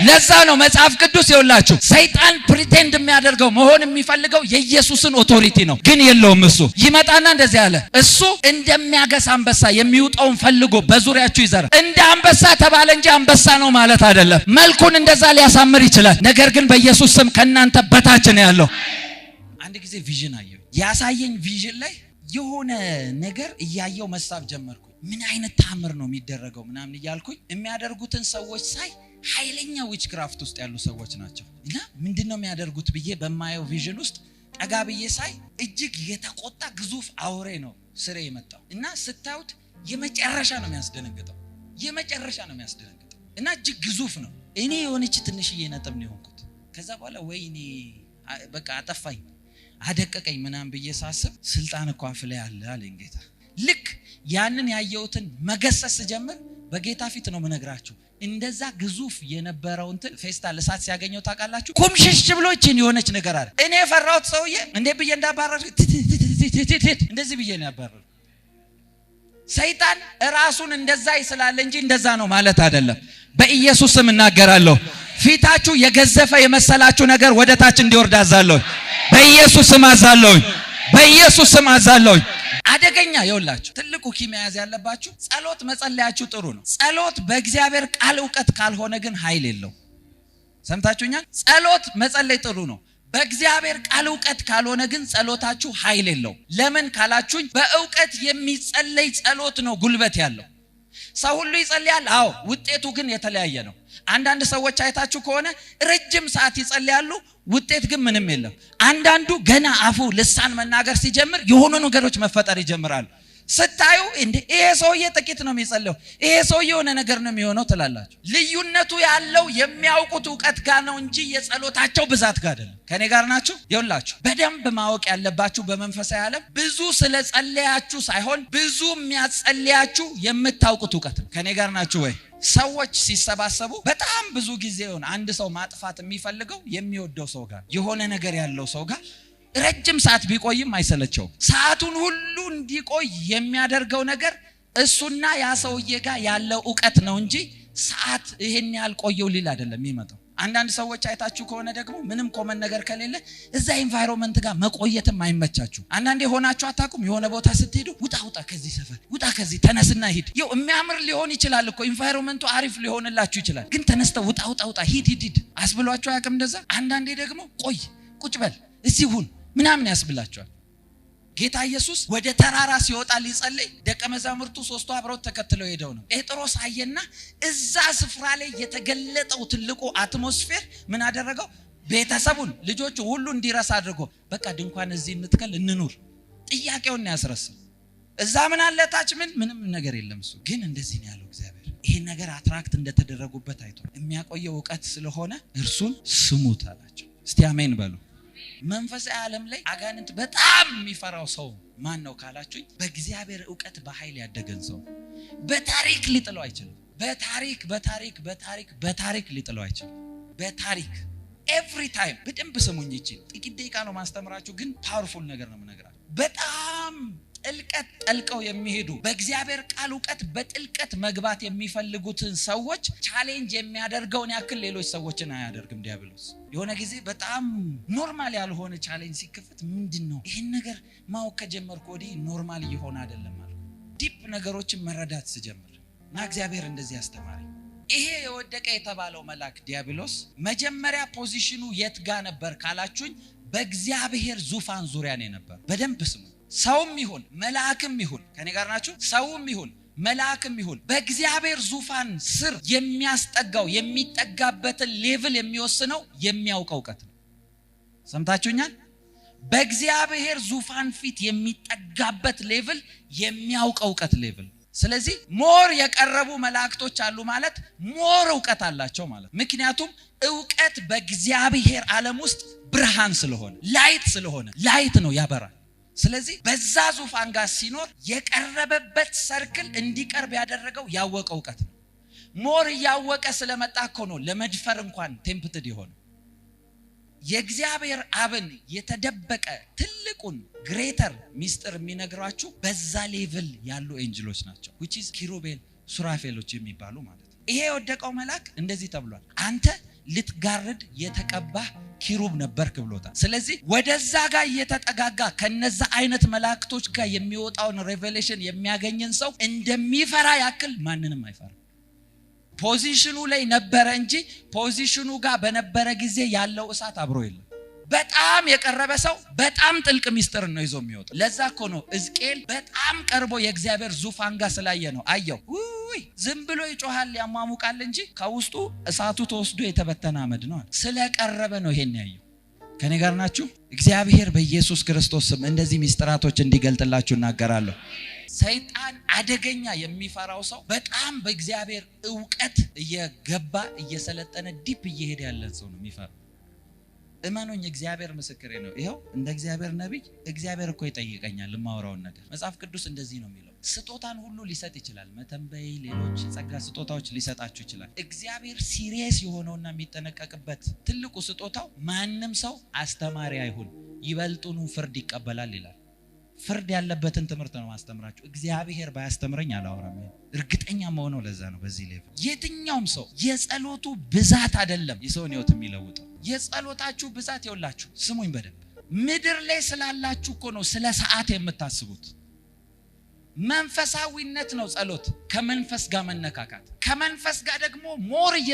ለዛ ነው መጽሐፍ ቅዱስ ይውላችሁ ሰይጣን ፕሪቴንድ የሚያደርገው መሆን የሚፈልገው የኢየሱስን ኦቶሪቲ ነው ግን የለውም እሱ ይመጣና እንደዚህ ያለ እሱ እንደሚያገሳ አንበሳ የሚውጣውን ፈልጎ በዙሪያችሁ ይዘራ እንደ አንበሳ ተባለ እንጂ አንበሳ ነው ማለት አይደለም መልኩን እንደዛ ሊያሳምር ይችላል ነገር ግን በኢየሱስ ስም ከናንተ በታች ነው ያለው አንድ ጊዜ ቪዥን አየሁ ያሳየኝ ቪዥን ላይ የሆነ ነገር እያየው መሳብ ጀመርኩ ምን አይነት ታምር ነው የሚደረገው ምናምን ይያልኩኝ የሚያደርጉትን ሰዎች ሳይ ኃይለኛ ዊችክራፍት ውስጥ ያሉ ሰዎች ናቸው እና ምንድነው የሚያደርጉት ብዬ በማየው ቪዥን ውስጥ ጠጋብዬ ሳይ እጅግ የተቆጣ ግዙፍ አውሬ ነው ስሬ የመጣው እና ስታዩት የመጨረሻ ነው የሚያስደነግጠው እና እጅግ ግዙፍ ነው እኔ የሆነች ትንሽዬ ነጥብ ነው የሆንኩት ከዛ በኋላ ወይኔ በቃ አጠፋኝ አደቀቀኝ ምናምን ብዬ ሳስብ ስልጣን እኮ አፍ ላይ አለ አለኝ ጌታ ልክ ያንን ያየውትን መገሰስ ጀመር በጌታ ፊት ነው መነግራችሁ እንደዛ ግዙፍ የነበረው እንትን ፌስታል እሳት ሲያገኘው ታውቃላችሁ ኩምሽሽ ብሎ እቺን የሆነች ነገር አለ እኔ ፈራውት ሰውዬ እንዴ ብዬ እንዳባረር እንደዚህ ብዬ ነው ያባረር ሰይጣን ራሱን እንደዛ ይስላል እንጂ እንደዛ ነው ማለት አይደለም በኢየሱስ ስም እናገራለሁ ፊታችሁ የገዘፈ የመሰላችሁ ነገር ወደታች እንዲወርድ አዛለሁ በኢየሱስ ስም አዛለሁ አደገኛ ይውላችሁ ትልቁ ኪመያዝ ያለባችሁ ጸሎት መጸለያችሁ ጥሩ ነው ጸሎት በእግዚአብሔር ቃል ዕውቀት ካልሆነ ግን ኃይል የለው ሰምታችሁኛል ጸሎት መጸለይ ጥሩ ነው በእግዚአብሔር ቃል ዕውቀት ካልሆነ ግን ጸሎታችሁ ኃይል የለው ለምን ካላችሁኝ በዕውቀት የሚጸለይ ጸሎት ነው ጉልበት ያለው ሰው ሁሉ ይጸልያል አዎ ውጤቱ ግን የተለያየ ነው አንዳንድ ሰዎች አይታችሁ ከሆነ ረጅም ሰዓት ይጸልያሉ ውጤት ግን ምንም የለም አንዳንዱ ገና አፉ ልሳን መናገር ሲጀምር የሆኑ ነገሮች መፈጠር ይጀምራሉ ስታዩ እንዴ ይሄ ሰውዬ ጥቂት ነው የሚጸልየው ይሄ ሰውዬ የሆነ ነገር ነው የሚሆነው ትላላችሁ ልዩነቱ ያለው የሚያውቁት ዕውቀት ጋር ነው እንጂ የጸሎታቸው ብዛት ጋር አይደለም ከኔ ጋር ናችሁ ይውላችሁ በደንብ ማወቅ ያለባችሁ በመንፈሳዊ ዓለም ብዙ ስለጸለያችሁ ሳይሆን ብዙ የሚያጸልያችሁ የምታውቁት ዕውቀት ነው ከኔ ጋር ናችሁ ወይ ሰዎች ሲሰባሰቡ በጣም ብዙ ጊዜ ሆነ አንድ ሰው ማጥፋት የሚፈልገው የሚወደው ሰው ጋር የሆነ ነገር ያለው ሰው ጋር ረጅም ሰዓት ቢቆይም አይሰለቸው ሰዓቱን ሁሉ እንዲቆይ የሚያደርገው ነገር እሱና ያ ሰውዬ ጋር ያለው ዕውቀት ነው እንጂ ሰዓት ይሄን ያህል ቆየው ሊል አይደለም የሚመጣው አንዳንድ ሰዎች አይታችሁ ከሆነ ደግሞ ምንም ኮመን ነገር ከሌለ እዛ ኢንቫይሮንመንት ጋር መቆየትም አይመቻችሁ አንዳንዴ ሆናችሁ አታቁም የሆነ ቦታ ስትሄዱ ውጣ ከዚህ ሰፈር ውጣ ከዚህ ተነስና ሂድ ይው የሚያምር ሊሆን ይችላል እኮ ኢንቫይሮንመንቱ አሪፍ ሊሆንላችሁ ይችላል ግን ተነስተው ውጣ ሂድ አስብሏችሁ አያውቅም እንደዛ አንዳንዴ ደግሞ ቆይ ቁጭ በል እዚህ ሁን ምናምን ያስብላችኋል ጌታ ኢየሱስ ወደ ተራራ ሲወጣ ሊጸልይ ደቀ መዛሙርቱ ሶስቱ አብረው ተከትለው ሄደው ነው ጴጥሮስ አየና እዛ ስፍራ ላይ የተገለጠው ትልቁ አትሞስፌር ምን አደረገው ቤተሰቡን ልጆቹ ሁሉ እንዲረሳ አድርጎ በቃ ድንኳን እዚህ እንትከል እንኑር ጥያቄውን ያስረሳው እዛ ምን አለ ታች ምንም ነገር የለም እሱ ግን እንደዚህ ነው ያለው እግዚአብሔር ይሄን ነገር አትራክት እንደተደረጉበት አይቶ የሚያቆየው ዕውቀት ስለሆነ እርሱን ስሙት አላቸው እስቲ አሜን በሉ መንፈሳዊ ዓለም ላይ አጋንንት በጣም የሚፈራው ሰው ማን ነው ካላችሁኝ በእግዚአብሔር ዕውቀት በኃይል ያደገን ሰው በታሪክ ሊጥለው አይችልም በታሪክ ሊጥለው አይችልም በታሪክ ኤቭሪ ታይም በደንብ ስሙኝ ይችላል ጥቂት ደቂቃ ነው ማስተምራችሁ ግን ፓወርፉል ነገር ነው የምነግራችሁ በጣም ጥልቀት ጠልቀው የሚሄዱ በእግዚአብሔር ቃል ዕውቀት በጥልቀት መግባት የሚፈልጉትን ሰዎች ቻሌንጅ የሚያደርገውን ያክል ሌሎች ሰዎችን አያደርግም ዲያብሎስ የሆነ ጊዜ በጣም ኖርማል ያልሆነ ቻሌንጅ ሲከፈት ምንድነው ይሄን ነገር ማወቅ ከጀመርኩ ወዲህ ኖርማል ይሆን አይደለም ማለት ዲፕ ነገሮችን መረዳት ሲጀምር እና እግዚአብሔር እንደዚህ ያስተማረኝ ይሄ የወደቀ የተባለው መልአክ ዲያብሎስ መጀመሪያ ፖዚሽኑ የት ጋር ነበር ካላችሁኝ በእግዚአብሔር ዙፋን ዙሪያ ነው ነበር በደንብ ስሙ ሰውም ይሁን መልአክም ይሁን ከኔ ጋር ናችሁ ሰውም ይሁን መልአክም ይሁን በእግዚአብሔር ዙፋን ስር የሚያስጠጋው የሚጠጋበትን ሌቭል የሚወስነው የሚያውቀው ዕውቀት ነው ሰምታችሁኛል በእግዚአብሔር ዙፋን ፊት የሚጠጋበት ሌቭል የሚያውቀው ዕውቀት ሌቭል ስለዚህ ሞር የቀረቡ መላእክቶች አሉ ማለት ሞር ዕውቀት አላቸው ማለት ምክንያቱም ዕውቀት በእግዚአብሔር ዓለም ውስጥ ብርሃን ስለሆነ ላይት ነው ያበራል ስለዚህ በዛ ዙፋን ጋር ሲኖር የቀረበበት ሰርክል እንዲቀርብ ያደረገው ያወቀው ዕውቀት ነው ሞር ያወቀ ስለመጣ እኮ ነው ለመድፈር እንኳን ቴምፕትድ ይሆን የእግዚአብሔር አብን የተደበቀ ትልቁን ግሬተር ሚስጥር የሚነግራችሁ በዛ ሌቭል ያሉ ኤንጅሎች ናቸው which is ኪሩቤል ሱራፌሎች የሚባሉ ማለት ነው ይሄ የወደቀው መልአክ እንደዚህ ተብሏል፣ አንተ ልትጋርድ የተቀባህ ኪሩብ ነበርክ ብሎታል። ስለዚህ ወደዛ ጋር እየተጠጋጋ ከነዛ አይነት መላእክቶች ጋር የሚወጣውን ሬቨሌሽን የሚያገኝን ሰው እንደሚፈራ ያክል ማንንም አይፈራ። ፖዚሽኑ ላይ ነበረ እንጂ ፖዚሽኑ ጋር በነበረ ጊዜ ያለው እሳት አብሮ የለም። በጣም የቀረበ ሰው በጣም ጥልቅ ሚስጥር ነው ይዞ የሚወጣው። ለዛ እኮ ነው ሕዝቅኤል በጣም ቀርቦ የእግዚአብሔር ዙፋን ጋር ስላየ ነው አየው። ዝም ብሎ ይጮሃል ያሟሙቃል እንጂ ከውስጡ እሳቱ ተወስዶ የተበተነ አመድ ነው። ስለቀረበ ነው ይሄን ያየው። ከኔ ጋር ናችሁ? እግዚአብሔር በኢየሱስ ክርስቶስ ስም እንደዚህ ሚስጥራቶች እንዲገልጥላችሁ እናገራለሁ። ሰይጣን አደገኛ የሚፈራው ሰው በጣም በእግዚአብሔር ዕውቀት እየገባ እየሰለጠነ ዲፕ እየሄደ ያለ ሰው ነው የሚፈራው። እመኑኝ፣ እግዚአብሔር ምስክሬ ነው። ይሄው እንደ እግዚአብሔር ነብይ እግዚአብሔር እኮ ይጠይቀኛል ለማወራው ነገር። መጽሐፍ ቅዱስ እንደዚህ ነው የሚለው፣ ስጦታን ሁሉ ሊሰጥ ይችላል። መተንበይ፣ ሌሎች ጸጋ ስጦታዎች ሊሰጣችሁ ይችላል። እግዚአብሔር ሲሪየስ የሆነውና የሚጠነቀቅበት ትልቁ ስጦታው ማንም ሰው አስተማሪ አይሁን፣ ይበልጡኑ ፍርድ ይቀበላል ይላል። ፍርድ ያለበትን ትምህርት ነው ማስተምራችሁ። እግዚአብሔር ባያስተምረኝ አላወራም። እርግጠኛ መሆነው ለዛ ነው። በዚህ ሌቭል የትኛውም ሰው የጸሎቱ ብዛት አይደለም የሰውን ህይወት የሚለውጠው። የጸሎታችሁ ብዛት ይውላችሁ። ስሙኝ በደንብ። ምድር ላይ ስላላችሁ እኮ ነው ስለ ሰዓት የምታስቡት። መንፈሳዊነት ነው ጸሎት፣ ከመንፈስ ጋር መነካካት። ከመንፈስ ጋር ደግሞ ሞር